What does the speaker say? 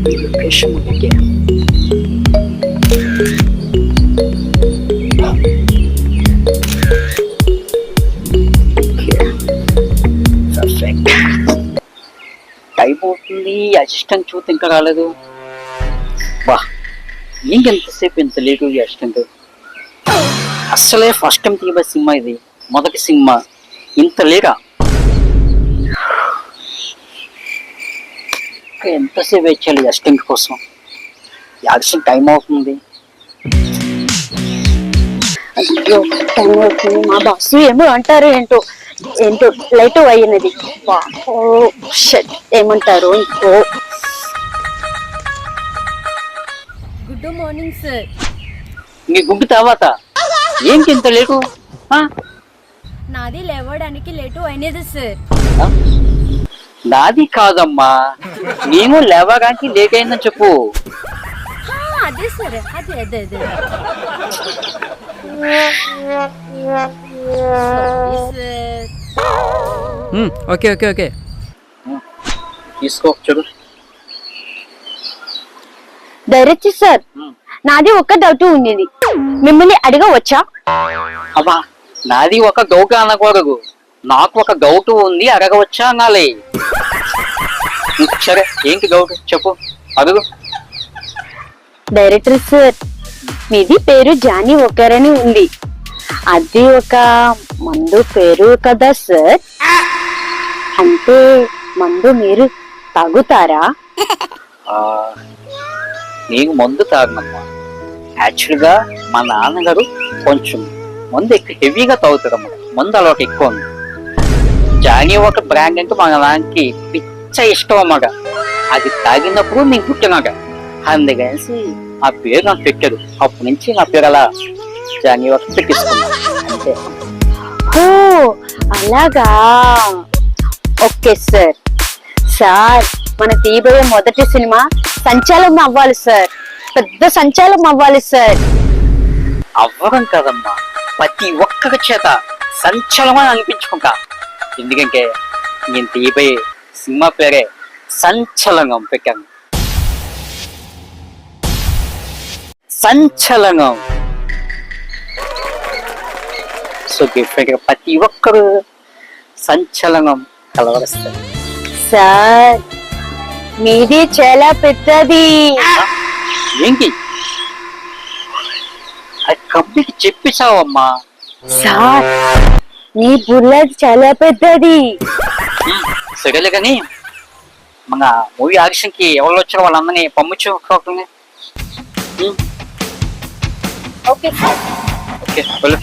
Location okay. Time అవుతుంది, assistant చూస్తే ఇంకా రాలేదు. బా ఎంతసేపు ఎంత లేటు ఈ అసిస్టెంట్. అస్సలే ఫస్ట్ టైం తీయబోయే సినిమా ఇది, మొదటి సినిమా, ఇంత లేరా? ఎంతసేపు వెయిట్ చేయాలి అసిస్టెంట్ కోసం? ఈ అసిస్టెంట్ టైం అవుతుంది. అయ్యో టైం అవుతుంది, మా బాస్ ఏమో అంటారు ఏంటో ఏంటో లైట్ అయినది. ఏమంటారు ఇంకో. Good morning sir. మీ గుడ్డు తర్వాత ఏంటి ఇంత లేటు? నాది లేవడానికి లేటు అయినది సార్. నాది కాదమ్మా, నేను లేవడానికి లేట్ అయిందని చెప్పు. అదే సార్, అదే అదే అదే ఓకే ఓకే ఓకే తీసుకో చూడు. డైరెక్ట్ సార్, నాది ఒక డౌట్ ఉండేది, మిమ్మల్ని అడగవచ్చా? అబ్బా నాది ఒక డౌట్ అనకూడదు, నాకు ఒక డౌట్ ఉంది అడగవచ్చా అనాలి. సరే ఏంటి డౌట్ చెప్పు, అడుగు. డైరెక్టర్ సార్, మీది పేరు జానీ ఒకరని ఉంది, అది ఒక మందు పేరు కదా సార్, అంటే మందు మీరు తాగుతారా? నీకు మందు తాగనమ్మా. యాక్చువల్ గా మా నాన్నగారు కొంచెం మందు ఎక్కువ హెవీగా తాగుతారన్నమాట, మందు అలవాటు ఎక్కువ ఉంది. జానీ ఒక బ్రాండ్ అంటే మా నాన్నకి పిచ్చ ఇష్టం అన్నమాట. అది తాగినప్పుడు నేను పుట్టినాక అందుకనేసి ఆ పేరు నాకు పెట్టారు. అప్పటి నుంచి నా పేరు అలా జానీ ఒక పెట్టిస్తున్నాను అంతే. ఓ అలాగా, ఓకే సార్. సార్ మన తీయబోయే మొదటి సినిమా సంచలనం అవ్వాలి సార్, పెద్ద సంచలనం అవ్వాలి సార్. అవ్వడం కదమ్మా, ప్రతి ఒక్కరి చేత సంచలనం అనిపించుకుంటా. ఎందుకంటే నేను తీయబోయే సినిమా పేరే సంచలనం పెట్టాను. సంచలనం. సో డిఫరెంట్ గా ప్రతి ఒక్కరు సంచలనం కలవరుస్తారు. సార్ మీది చాలా పెద్దది. ఏంటి అది కంప్లీట్ చెప్పేసావమ్మా. సార్ మీ బుల్లెట్ చాలా పెద్దది. సరేలే కానీ మన మూవీ ఆడిషన్ కి ఎవరు వచ్చారో వాళ్ళందరినీ పంపించు. Okay sir. ఓకే వెళ్ళు.